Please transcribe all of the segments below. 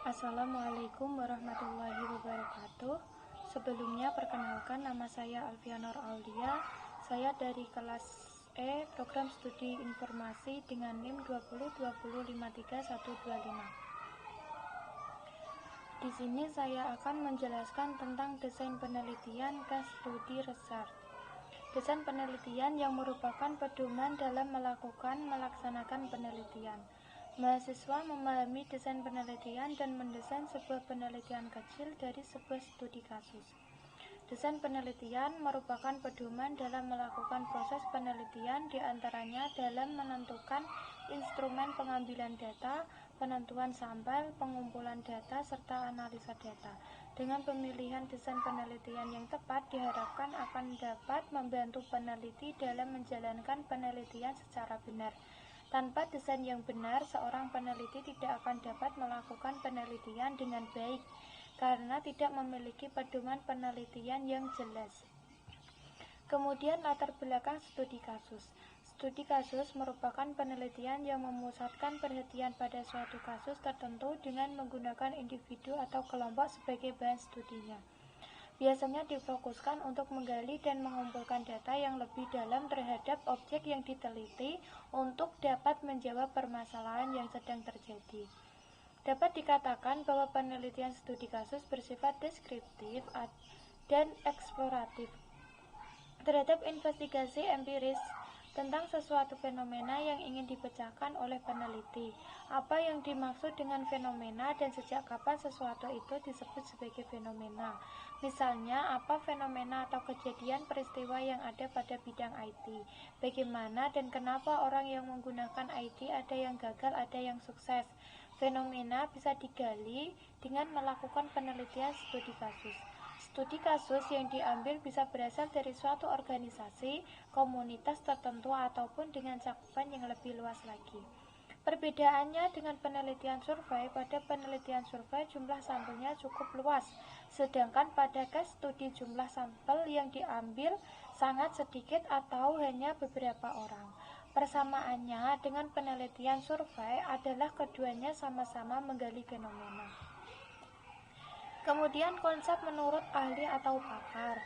Assalamualaikum warahmatullahi wabarakatuh. Sebelumnya perkenalkan, nama saya Alfianor Aulia. Saya dari kelas E Program Studi Informasi dengan NIM 202053125. Di sini saya akan menjelaskan tentang desain penelitian case study research. Desain penelitian yang merupakan pedoman dalam melaksanakan penelitian. Mahasiswa memahami desain penelitian dan mendesain sebuah penelitian kecil dari sebuah studi kasus. Desain penelitian merupakan pedoman dalam melakukan proses penelitian, diantaranya dalam menentukan instrumen pengambilan data, penentuan sampel, pengumpulan data, serta analisa data. Dengan pemilihan desain penelitian yang tepat, diharapkan akan dapat membantu peneliti dalam menjalankan penelitian secara benar. Tanpa desain yang benar, seorang peneliti tidak akan dapat melakukan penelitian dengan baik karena tidak memiliki pedoman penelitian yang jelas. Kemudian latar belakang studi kasus. Studi kasus merupakan penelitian yang memusatkan perhatian pada suatu kasus tertentu dengan menggunakan individu atau kelompok sebagai bahan studinya. Biasanya difokuskan untuk menggali dan mengumpulkan data yang lebih dalam terhadap objek yang diteliti untuk dapat menjawab permasalahan yang sedang terjadi. Dapat dikatakan bahwa penelitian studi kasus bersifat deskriptif dan eksploratif terhadap investigasi empiris tentang sesuatu fenomena yang ingin dipecahkan oleh peneliti. Apa yang dimaksud dengan fenomena dan sejak kapan sesuatu itu disebut sebagai fenomena. Misalnya, apa fenomena atau kejadian peristiwa yang ada pada bidang IT. Bagaimana dan kenapa orang yang menggunakan IT ada yang gagal, ada yang sukses. Fenomena bisa digali dengan melakukan penelitian studi kasus. Studi kasus yang diambil bisa berasal dari suatu organisasi, komunitas tertentu, ataupun dengan cakupan yang lebih luas lagi. Perbedaannya dengan penelitian survei, pada penelitian survei jumlah sampelnya cukup luas, sedangkan pada case studi jumlah sampel yang diambil sangat sedikit atau hanya beberapa orang. Persamaannya dengan penelitian survei adalah keduanya sama-sama menggali fenomena. Kemudian konsep menurut ahli atau pakar.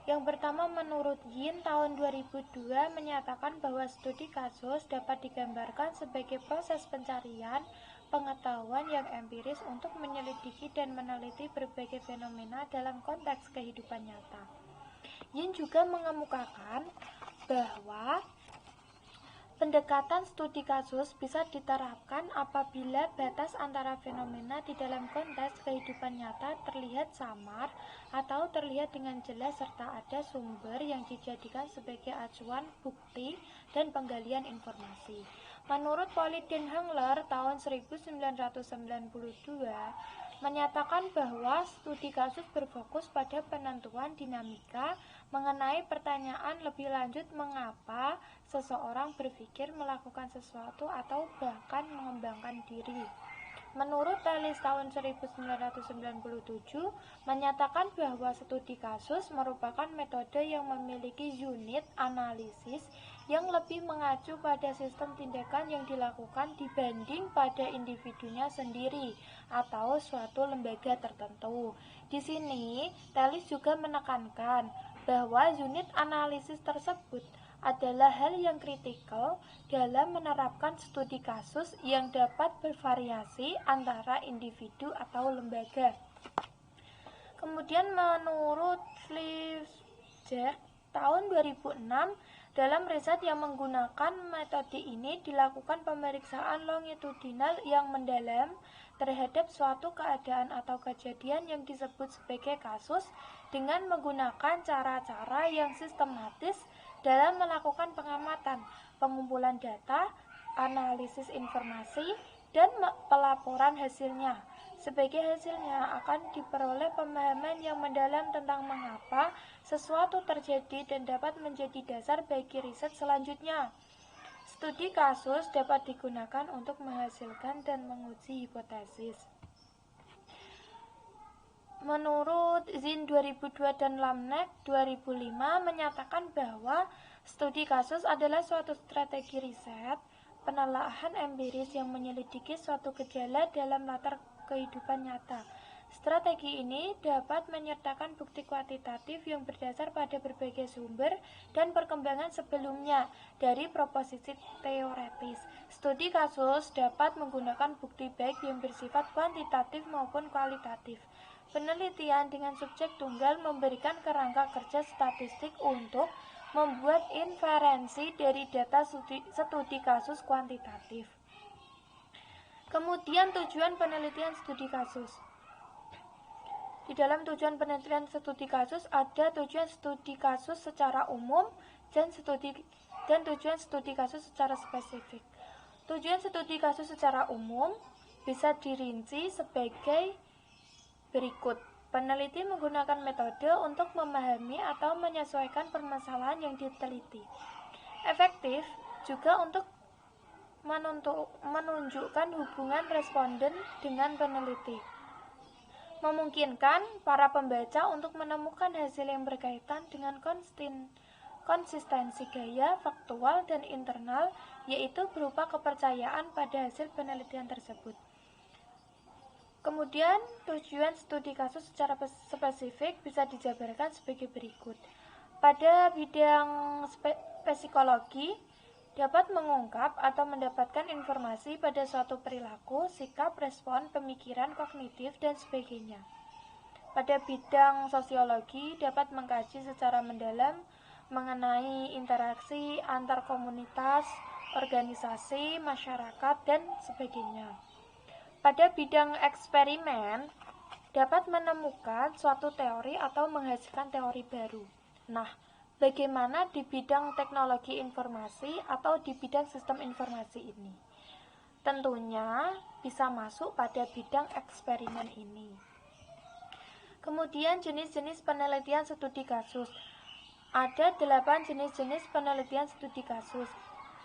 Yang pertama, menurut Yin tahun 2002 menyatakan bahwa studi kasus dapat digambarkan sebagai proses pencarian pengetahuan yang empiris untuk menyelidiki dan meneliti berbagai fenomena dalam konteks kehidupan nyata. Yin juga mengemukakan bahwa pendekatan studi kasus bisa diterapkan apabila batas antara fenomena di dalam konteks kehidupan nyata terlihat samar atau terlihat dengan jelas serta ada sumber yang dijadikan sebagai acuan, bukti, dan penggalian informasi. Menurut Polydin Hengler tahun 1992 menyatakan bahwa studi kasus berfokus pada penentuan dinamika mengenai pertanyaan lebih lanjut mengapa seseorang berpikir melakukan sesuatu atau bahkan mengembangkan diri. Menurut Tellis tahun 1997 menyatakan bahwa studi kasus merupakan metode yang memiliki unit analisis yang lebih mengacu pada sistem tindakan yang dilakukan dibanding pada individunya sendiri atau suatu lembaga tertentu. Di sini, Tellis juga menekankan bahwa unit analisis tersebut adalah hal yang kritikal dalam menerapkan studi kasus yang dapat bervariasi antara individu atau lembaga. Kemudian menurut Fleischer tahun 2006 dalam riset yang menggunakan metode ini dilakukan pemeriksaan longitudinal yang mendalam terhadap suatu keadaan atau kejadian yang disebut sebagai kasus dengan menggunakan cara-cara yang sistematis dalam melakukan pengamatan, pengumpulan data, analisis informasi, dan pelaporan hasilnya. Sebagai hasilnya akan diperoleh pemahaman yang mendalam tentang mengapa sesuatu terjadi dan dapat menjadi dasar bagi riset selanjutnya. Studi kasus dapat digunakan untuk menghasilkan dan menguji hipotesis. Menurut Zinn 2002 dan Lamnek 2005 menyatakan bahwa studi kasus adalah suatu strategi riset penelaahan empiris yang menyelidiki suatu gejala dalam latar kehidupan nyata. Strategi ini dapat menyertakan bukti kuantitatif yang berdasar pada berbagai sumber dan perkembangan sebelumnya dari proposisi teoretis. Studi kasus dapat menggunakan bukti baik yang bersifat kuantitatif maupun kualitatif. Penelitian dengan subjek tunggal memberikan kerangka kerja statistik untuk membuat inferensi dari data studi kasus kuantitatif. Kemudian tujuan penelitian studi kasus. Di dalam tujuan penelitian studi kasus ada tujuan studi kasus secara umum dan tujuan studi kasus secara spesifik. Tujuan studi kasus secara umum bisa dirinci sebagai berikut. Peneliti menggunakan metode untuk memahami atau menyesuaikan permasalahan yang diteliti. Efektif juga untuk menunjukkan hubungan responden dengan peneliti. Memungkinkan para pembaca untuk menemukan hasil yang berkaitan dengan konsistensi gaya, faktual, dan internal, yaitu berupa kepercayaan pada hasil penelitian tersebut. Kemudian, tujuan studi kasus secara spesifik bisa dijabarkan sebagai berikut. Pada bidang psikologi, dapat mengungkap atau mendapatkan informasi pada suatu perilaku, sikap, respon, pemikiran, kognitif, dan sebagainya. Pada bidang sosiologi, dapat mengkaji secara mendalam mengenai interaksi antar komunitas, organisasi, masyarakat, dan sebagainya. Pada bidang eksperimen, dapat menemukan suatu teori atau menghasilkan teori baru. Nah, bagaimana di bidang teknologi informasi atau di bidang sistem informasi ini? Tentunya bisa masuk pada bidang eksperimen ini. Kemudian jenis-jenis penelitian studi kasus. Ada 8 jenis-jenis penelitian studi kasus.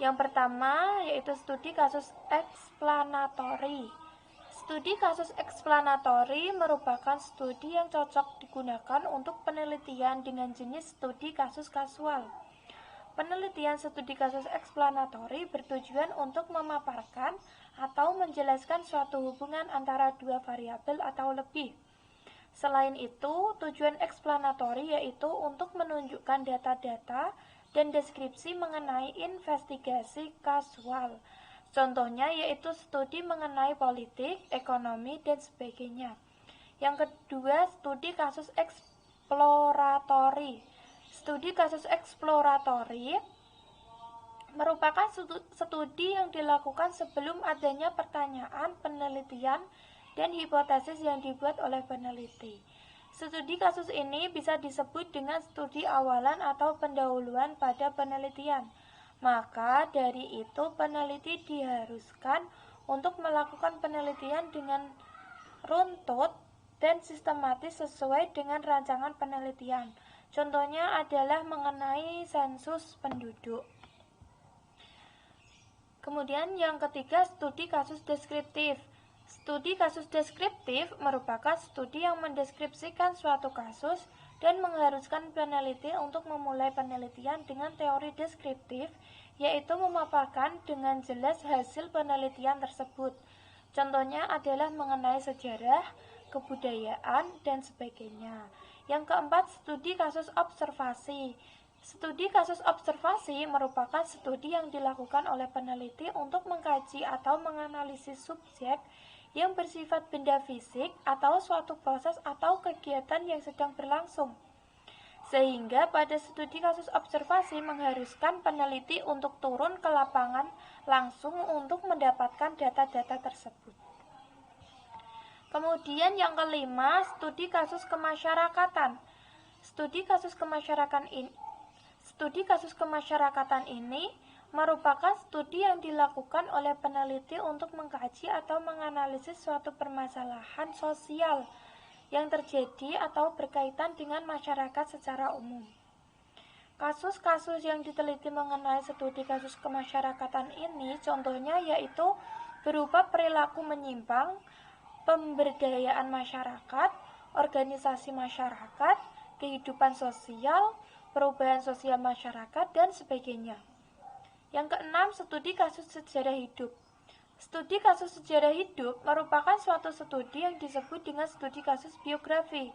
Yang pertama yaitu studi kasus eksplanatori. Studi kasus eksplanatori merupakan studi yang cocok digunakan untuk penelitian dengan jenis studi kasus kasual. Penelitian studi kasus eksplanatori bertujuan untuk memaparkan atau menjelaskan suatu hubungan antara dua variabel atau lebih. Selain itu, tujuan eksplanatori yaitu untuk menunjukkan data-data dan deskripsi mengenai investigasi kasual. Contohnya yaitu studi mengenai politik, ekonomi, dan sebagainya. Yang kedua, studi kasus eksploratori. Studi kasus eksploratori merupakan studi yang dilakukan sebelum adanya pertanyaan, penelitian, dan hipotesis yang dibuat oleh peneliti. Studi kasus ini bisa disebut dengan studi awalan atau pendahuluan pada penelitian. Maka dari itu peneliti diharuskan untuk melakukan penelitian dengan runtut dan sistematis sesuai dengan rancangan penelitian. Contohnya adalah mengenai sensus penduduk. Kemudian yang ketiga, studi kasus deskriptif. Studi kasus deskriptif merupakan studi yang mendeskripsikan suatu kasus dan mengharuskan peneliti untuk memulai penelitian dengan teori deskriptif, yaitu memaparkan dengan jelas hasil penelitian tersebut. Contohnya adalah mengenai sejarah, kebudayaan, dan sebagainya. Yang keempat, studi kasus observasi. Studi kasus observasi merupakan studi yang dilakukan oleh peneliti untuk mengkaji atau menganalisis subjek yang bersifat benda fisik atau suatu proses atau kegiatan yang sedang berlangsung. Sehingga pada studi kasus observasi mengharuskan peneliti untuk turun ke lapangan langsung untuk mendapatkan data-data tersebut. Kemudian yang kelima, studi kasus kemasyarakatan. Studi kasus kemasyarakatan ini merupakan studi yang dilakukan oleh peneliti untuk mengkaji atau menganalisis suatu permasalahan sosial yang terjadi atau berkaitan dengan masyarakat secara umum. Kasus-kasus yang diteliti mengenai studi kasus kemasyarakatan ini contohnya yaitu berupa perilaku menyimpang, pemberdayaan masyarakat, organisasi masyarakat, kehidupan sosial, perubahan sosial masyarakat, dan sebagainya. Yang keenam, studi kasus sejarah hidup. Studi kasus sejarah hidup merupakan suatu studi yang disebut dengan studi kasus biografi.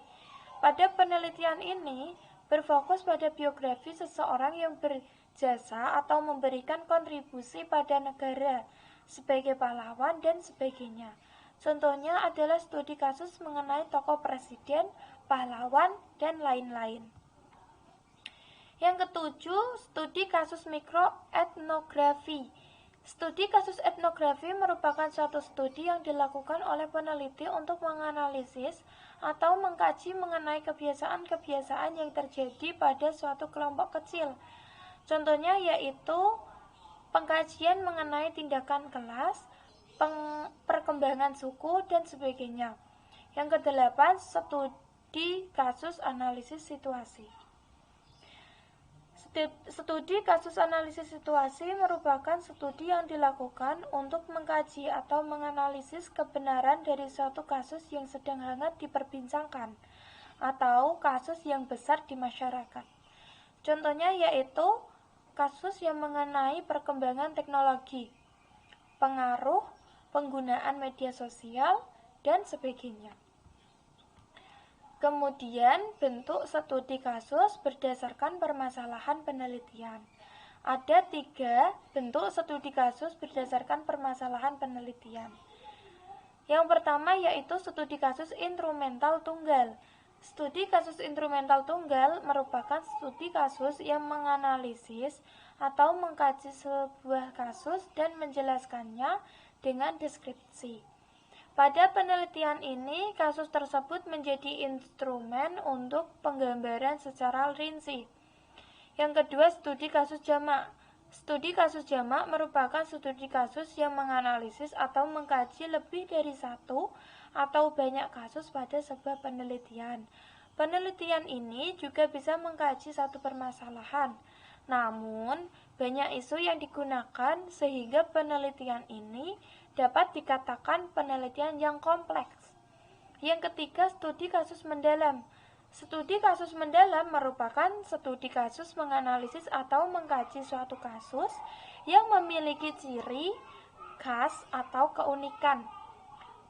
Pada penelitian ini berfokus pada biografi seseorang yang berjasa atau memberikan kontribusi pada negara sebagai pahlawan dan sebagainya. Contohnya adalah studi kasus mengenai tokoh presiden, pahlawan, dan lain-lain. Yang ketujuh, studi kasus mikroetnografi. Studi kasus etnografi merupakan suatu studi yang dilakukan oleh peneliti untuk menganalisis atau mengkaji mengenai kebiasaan-kebiasaan yang terjadi pada suatu kelompok kecil. Contohnya yaitu pengkajian mengenai tindakan kelas, perkembangan suku, dan sebagainya. Yang kedelapan, studi kasus analisis situasi. Studi kasus analisis situasi merupakan studi yang dilakukan untuk mengkaji atau menganalisis kebenaran dari suatu kasus yang sedang hangat diperbincangkan atau kasus yang besar di masyarakat. Contohnya yaitu kasus yang mengenai perkembangan teknologi, pengaruh penggunaan media sosial, dan sebagainya. Kemudian, bentuk studi kasus berdasarkan permasalahan penelitian. Ada 3 bentuk studi kasus berdasarkan permasalahan penelitian. Yang pertama yaitu studi kasus instrumental tunggal. Studi kasus instrumental tunggal merupakan studi kasus yang menganalisis atau mengkaji sebuah kasus dan menjelaskannya dengan deskripsi. Pada penelitian ini, kasus tersebut menjadi instrumen untuk penggambaran secara rinci. Yang kedua, studi kasus jamak. Studi kasus jamak merupakan studi kasus yang menganalisis atau mengkaji lebih dari satu atau banyak kasus pada sebuah penelitian. Penelitian ini juga bisa mengkaji satu permasalahan. Namun, banyak isu yang digunakan sehingga penelitian ini dapat dikatakan penelitian yang kompleks. Yang ketiga, studi kasus mendalam. Studi kasus mendalam merupakan studi kasus menganalisis atau mengkaji suatu kasus yang memiliki ciri khas atau keunikan.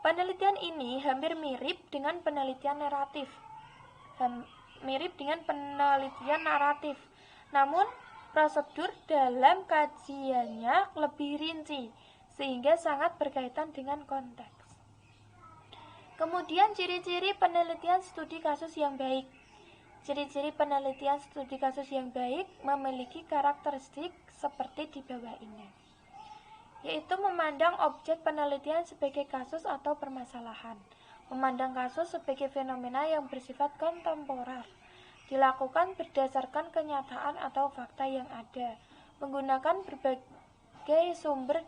Penelitian ini hampir mirip dengan penelitian naratif. Namun, prosedur dalam kajiannya lebih rinci, sehingga sangat berkaitan dengan konteks. Kemudian ciri-ciri penelitian studi kasus yang baik. Ciri-ciri penelitian studi kasus yang baik memiliki karakteristik seperti di bawah ini, yaitu memandang objek penelitian sebagai kasus atau permasalahan, memandang kasus sebagai fenomena yang bersifat kontemporer, dilakukan berdasarkan kenyataan atau fakta yang ada, menggunakan berbagai sumber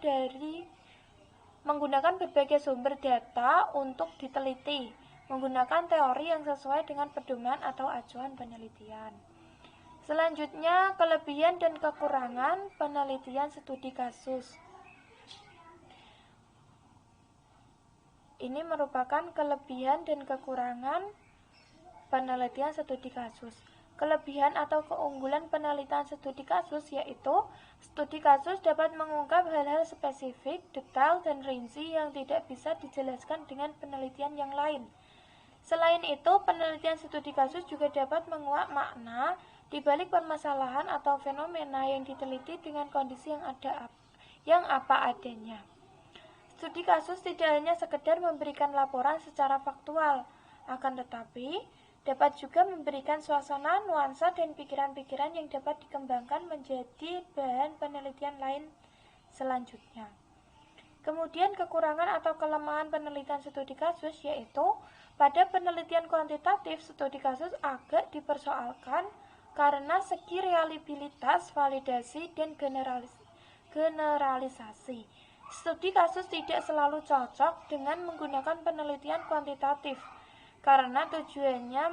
data untuk diteliti, menggunakan teori yang sesuai dengan pedoman atau acuan penelitian. Selanjutnya, kelebihan dan kekurangan penelitian studi kasus. Ini merupakan kelebihan dan kekurangan penelitian studi kasus. Kelebihan atau keunggulan penelitian studi kasus yaitu studi kasus dapat mengungkap hal-hal spesifik, detail, dan rinci yang tidak bisa dijelaskan dengan penelitian yang lain. Selain itu, penelitian studi kasus juga dapat menguak makna di balik permasalahan atau fenomena yang diteliti dengan kondisi yang apa adanya. Studi kasus tidak hanya sekedar memberikan laporan secara faktual, akan tetapi dapat juga memberikan suasana, nuansa, dan pikiran-pikiran yang dapat dikembangkan menjadi bahan penelitian lain selanjutnya. Kemudian kekurangan atau kelemahan penelitian studi kasus yaitu pada penelitian kuantitatif studi kasus agak dipersoalkan karena segi reliabilitas, validasi, dan generalisasi. Studi kasus tidak selalu cocok dengan menggunakan penelitian kuantitatif karena tujuannya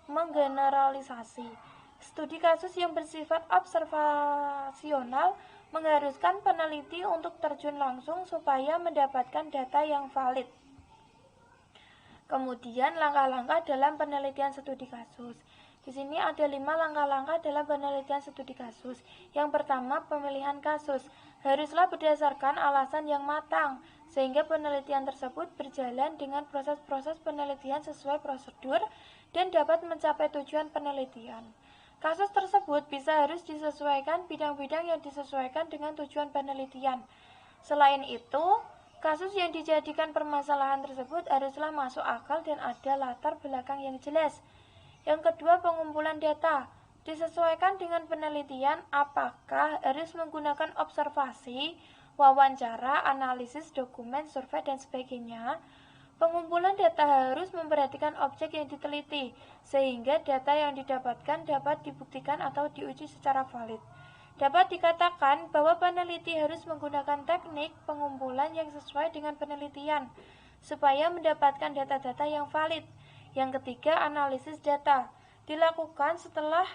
menggeneralisasi. Studi kasus yang bersifat observasional mengharuskan peneliti untuk terjun langsung supaya mendapatkan data yang valid. Kemudian langkah-langkah dalam penelitian studi kasus. Di sini ada 5 langkah-langkah dalam penelitian studi kasus. Yang pertama, pemilihan kasus. haruslah berdasarkan alasan yang matang, sehingga penelitian tersebut berjalan dengan proses-proses penelitian sesuai prosedur dan dapat mencapai tujuan penelitian. Kasus tersebut bisa harus disesuaikan bidang-bidang yang disesuaikan dengan tujuan penelitian. Selain itu, kasus yang dijadikan permasalahan tersebut haruslah masuk akal dan ada latar belakang yang jelas. Yang kedua, pengumpulan data. Disesuaikan dengan penelitian, apakah harus menggunakan observasi, wawancara, analisis, dokumen, survei, dan sebagainya. Pengumpulan data harus memperhatikan objek yang diteliti, sehingga data yang didapatkan dapat dibuktikan atau diuji secara valid. Dapat dikatakan bahwa peneliti harus menggunakan teknik pengumpulan yang sesuai dengan penelitian, supaya mendapatkan data-data yang valid. Yang ketiga, analisis data. Dilakukan setelah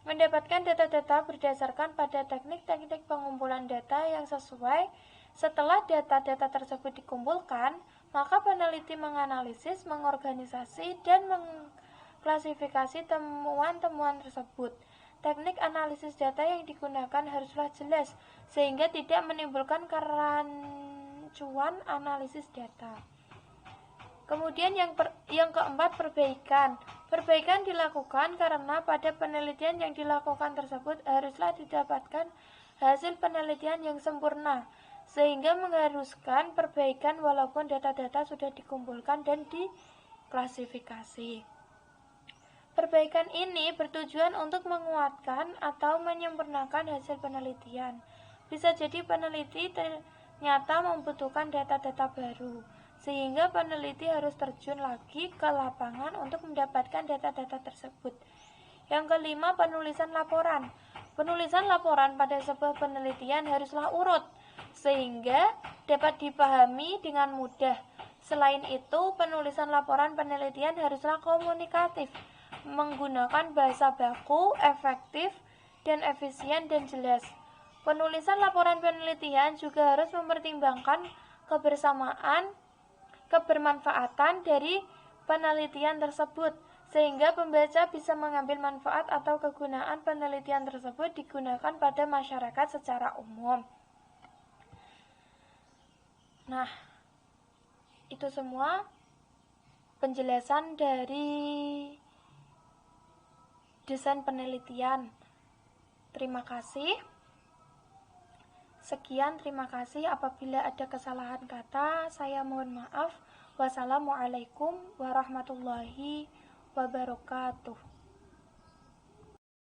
mendapatkan data-data berdasarkan pada teknik-teknik pengumpulan data yang sesuai. Setelah data-data tersebut dikumpulkan, maka peneliti menganalisis, mengorganisasi, dan mengklasifikasi temuan-temuan tersebut. Teknik analisis data yang digunakan haruslah jelas, sehingga tidak menimbulkan kerancuan analisis data. Kemudian yang keempat, perbaikan. Perbaikan dilakukan karena pada penelitian yang dilakukan tersebut haruslah didapatkan hasil penelitian yang sempurna, sehingga mengharuskan perbaikan walaupun data-data sudah dikumpulkan dan diklasifikasi. Perbaikan ini bertujuan untuk menguatkan atau menyempurnakan hasil penelitian. Bisa jadi peneliti ternyata membutuhkan data-data baru, sehingga peneliti harus terjun lagi ke lapangan untuk mendapatkan data-data tersebut. Yang kelima, penulisan laporan. Penulisan laporan pada sebuah penelitian haruslah urut, sehingga dapat dipahami dengan mudah. Selain itu, penulisan laporan penelitian haruslah komunikatif, menggunakan bahasa baku, efektif, dan efisien dan jelas. Penulisan laporan penelitian juga harus mempertimbangkan kebermanfaatan dari penelitian tersebut, sehingga pembaca bisa mengambil manfaat atau kegunaan penelitian tersebut digunakan pada masyarakat secara umum. Nah, itu semua penjelasan dari desain penelitian. Terima kasih. Sekian, terima kasih. Apabila ada kesalahan kata, saya mohon maaf. Wassalamualaikum warahmatullahi wabarakatuh.